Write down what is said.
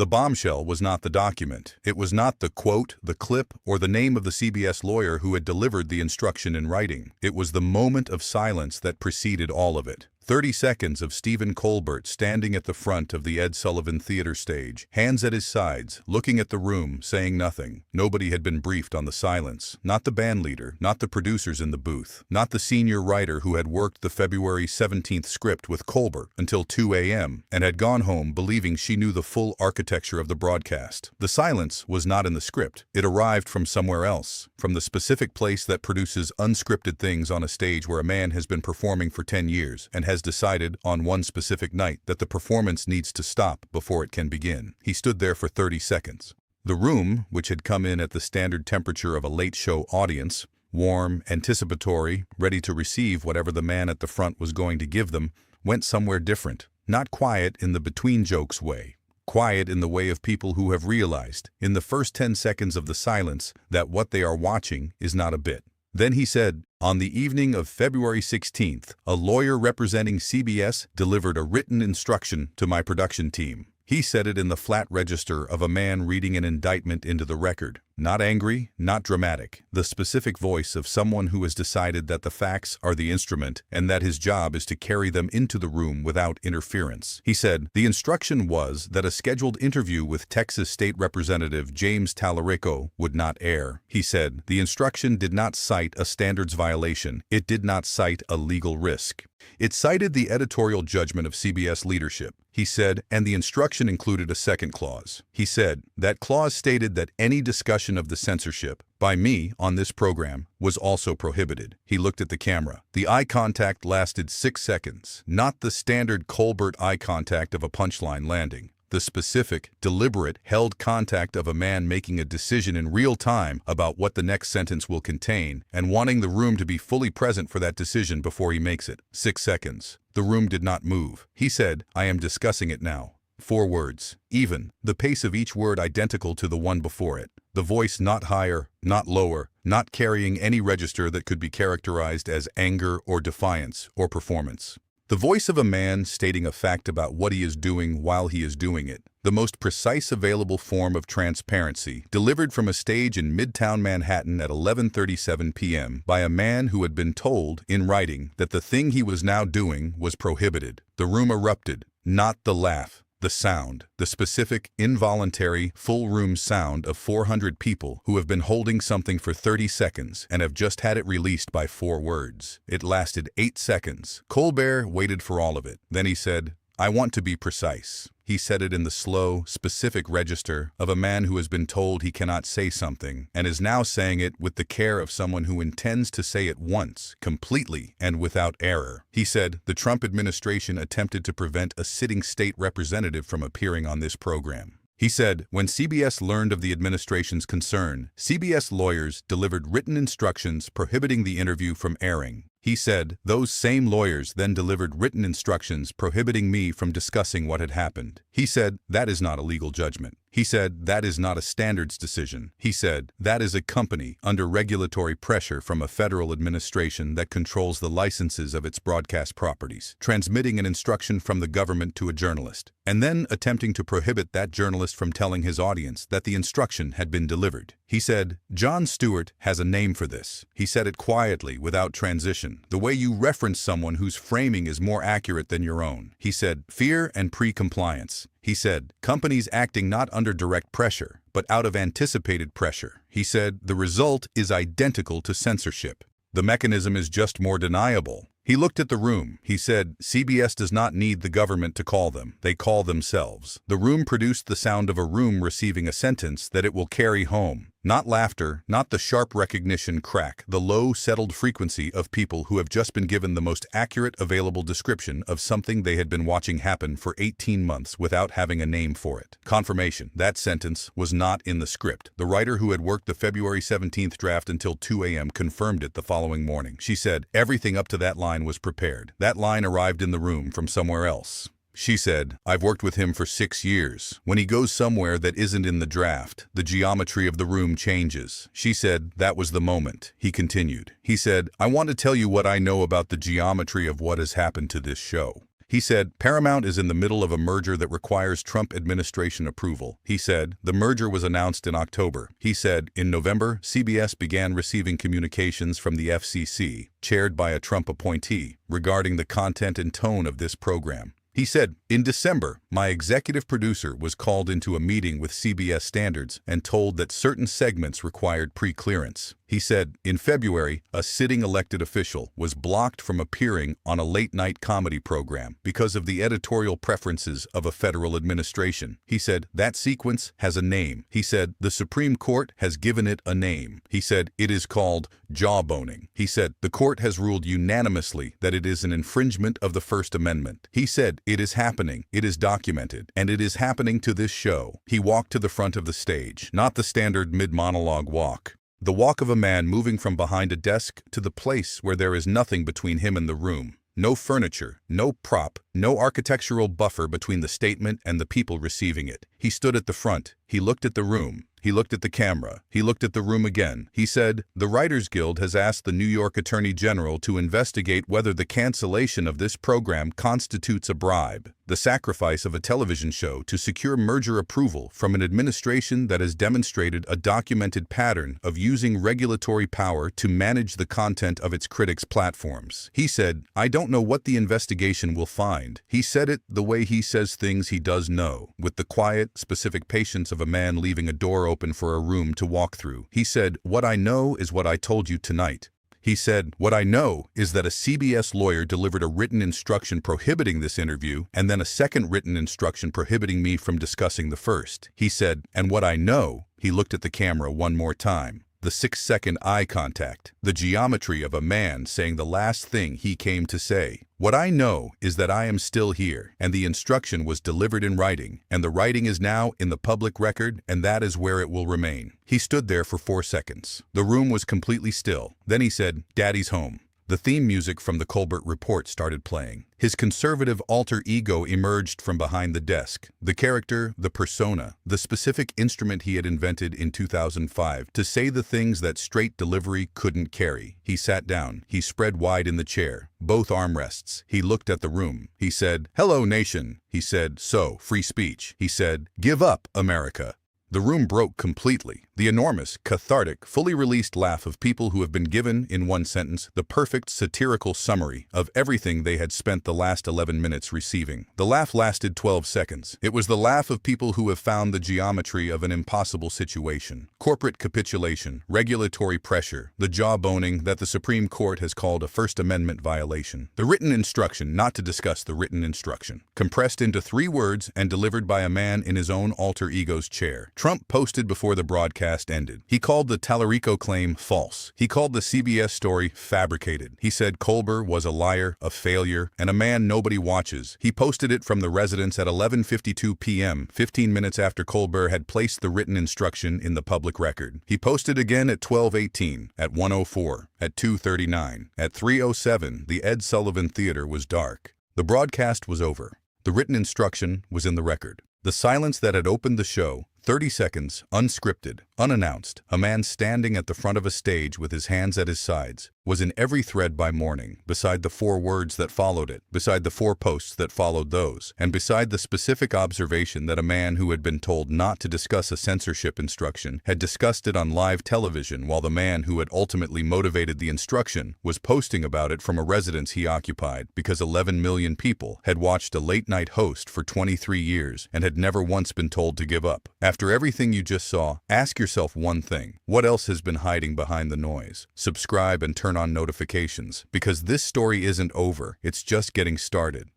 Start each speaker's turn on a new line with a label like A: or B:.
A: The bombshell was not the document. It was not the quote, the clip, or the name of the CBS lawyer who had delivered the instruction in writing. It was the moment of silence that preceded all of it. 30 seconds of Stephen Colbert standing at the front of the Ed Sullivan Theater stage, hands at his sides, looking at the room, saying nothing. Nobody had been briefed on the silence. Not the band leader, not the producers in the booth, not the senior writer who had worked the February 17th script with Colbert until 2 a.m. and had gone home believing she knew the full architecture of the broadcast. The silence was not in the script. It arrived from somewhere else, from the specific place that produces unscripted things on a stage where a man has been performing for 10 years and has decided on one specific night that the performance needs to stop before it can begin. He stood there for 30 seconds. The room, which had come in at the standard temperature of a late show audience, warm, anticipatory, ready to receive whatever the man at the front was going to give them, went somewhere different. Not quiet in the between jokes way. Quiet in the way of people who have realized, in the first 10 seconds of the silence, that what they are watching is not a bit. Then he said, on the evening of February 16th, a lawyer representing CBS delivered a written instruction to my production team. He said it in the flat register of a man reading an indictment into the record. Not angry, not dramatic. The specific voice of someone who has decided that the facts are the instrument and that his job is to carry them into the room without interference. He said, the instruction was that a scheduled interview with Texas State Representative James Talarico would not air. He said, the instruction did not cite a standards violation. It did not cite a legal risk. It cited the editorial judgment of CBS leadership. He said, and the instruction included a second clause. He said, that clause stated that any discussion of the censorship by me on this program was also prohibited. He looked at the camera. The eye contact lasted 6 seconds, not the standard Colbert eye contact of a punchline landing. The specific, deliberate, held contact of a man making a decision in real time about what the next sentence will contain and wanting the room to be fully present for that decision before he makes it. 6 seconds. The room did not move. He said, I am discussing it now. 4 words. Even. The pace of each word identical to the one before it. The voice not higher, not lower, not carrying any register that could be characterized as anger or defiance or performance. The voice of a man stating a fact about what he is doing while he is doing it. The most precise available form of transparency, delivered from a stage in Midtown Manhattan at 11:37 p.m. by a man who had been told, in writing, that the thing he was now doing was prohibited. The room erupted. Not the laugh. The sound, the specific, involuntary, full-room sound of 400 people who have been holding something for 30 seconds and have just had it released by 4 words. It lasted 8 seconds. Colbert waited for all of it. Then he said, I want to be precise. He said it in the slow, specific register of a man who has been told he cannot say something and is now saying it with the care of someone who intends to say it once, completely, and without error. He said, the Trump administration attempted to prevent a sitting state representative from appearing on this program. He said, when CBS learned of the administration's concern, CBS lawyers delivered written instructions prohibiting the interview from airing. He said, those same lawyers then delivered written instructions prohibiting me from discussing what had happened. He said, that is not a legal judgment. He said, that is not a standards decision. He said, that is a company under regulatory pressure from a federal administration that controls the licenses of its broadcast properties, transmitting an instruction from the government to a journalist, and then attempting to prohibit that journalist from telling his audience that the instruction had been delivered. He said, Jon Stewart has a name for this. He said it quietly, without transition, the way you reference someone whose framing is more accurate than your own. He said, fear and pre-compliance. He said, companies acting not under direct pressure, but out of anticipated pressure. He said, the result is identical to censorship. The mechanism is just more deniable. He looked at the room. He said, CBS does not need the government to call them. They call themselves. The room produced the sound of a room receiving a sentence that it will carry home. Not laughter, not the sharp recognition crack, the low, settled frequency of people who have just been given the most accurate available description of something they had been watching happen for 18 months without having a name for it. Confirmation. That sentence was not in the script. The writer who had worked the February 17th draft until 2 a.m. confirmed it the following morning. She said, everything up to that line was prepared. That line arrived in the room from somewhere else. She said, I've worked with him for 6 years. When he goes somewhere that isn't in the draft, the geometry of the room changes. She said, that was the moment. He continued. He said, I want to tell you what I know about the geometry of what has happened to this show. He said, Paramount is in the middle of a merger that requires Trump administration approval. He said, the merger was announced in October. He said, in November, CBS began receiving communications from the FCC, chaired by a Trump appointee, regarding the content and tone of this program. He said, in December, my executive producer was called into a meeting with CBS Standards and told that certain segments required pre-clearance. He said, in February, a sitting elected official was blocked from appearing on a late-night comedy program because of the editorial preferences of a federal administration. He said, that sequence has a name. He said, the Supreme Court has given it a name. He said, it is called jawboning. He said, the court has ruled unanimously that it is an infringement of the First Amendment. He said, it is happening, it is documented, and it is happening to this show. He walked to the front of the stage, not the standard mid-monologue walk. The walk of a man moving from behind a desk to the place where there is nothing between him and the room. No furniture, no prop, no architectural buffer between the statement and the people receiving it. He stood at the front. He looked at the room. He looked at the camera. He looked at the room again. He said, the Writers Guild has asked the New York Attorney General to investigate whether the cancellation of this program constitutes a bribe, the sacrifice of a television show to secure merger approval from an administration that has demonstrated a documented pattern of using regulatory power to manage the content of its critics' platforms. He said, I don't know what the investigation will find. He said it the way he says things he does know, with the quiet, specific patience of a man leaving a door open for a room to walk through. He said, what I know is what I told you tonight. He said, what I know is that a CBS lawyer delivered a written instruction prohibiting this interview and then a second written instruction prohibiting me from discussing the first. He said, and what I know, he looked at the camera one more time. The 6-second eye contact, the geometry of a man saying the last thing he came to say. What I know is that I am still here, and the instruction was delivered in writing, and the writing is now in the public record, and that is where it will remain. He stood there for 4 seconds. The room was completely still. Then he said, Daddy's home. The theme music from the Colbert Report started playing. His conservative alter ego emerged from behind the desk. The character, the persona, the specific instrument he had invented in 2005 to say the things that straight delivery couldn't carry. He sat down. He spread wide in the chair, both armrests. He looked at the room. He said, hello, nation. He said, so, free speech. He said, give up, America. The room broke completely. The enormous, cathartic, fully released laugh of people who have been given, in one sentence, the perfect satirical summary of everything they had spent the last 11 minutes receiving. The laugh lasted 12 seconds. It was the laugh of people who have found the geometry of an impossible situation. Corporate capitulation, regulatory pressure, the jawboning that the Supreme Court has called a First Amendment violation. The written instruction not to discuss the written instruction. Compressed into 3 words and delivered by a man in his own alter ego's chair. Trump posted before the broadcast ended. He called the Tallarico claim false. He called the CBS story fabricated. He said Colbert was a liar, a failure, and a man nobody watches. He posted it from the residence at 11:52 p.m., 15 minutes after Colbert had placed the written instruction in the public record. He posted again at 12:18, at 1:04, at 2:39, at 3:07. The Ed Sullivan Theater was dark. The broadcast was over. The written instruction was in the record. The silence that had opened the show, 30 seconds, unscripted, unannounced, a man standing at the front of a stage with his hands at his sides, was in every thread by morning, beside the 4 words that followed it, beside the 4 posts that followed those, and beside the specific observation that a man who had been told not to discuss a censorship instruction had discussed it on live television while the man who had ultimately motivated the instruction was posting about it from a residence he occupied because 11 million people had watched a late-night host for 23 years and had never once been told to give up. After everything you just saw, ask yourself one thing. What else has been hiding behind the noise? Subscribe and turn on notifications, because this story isn't over. It's just getting started.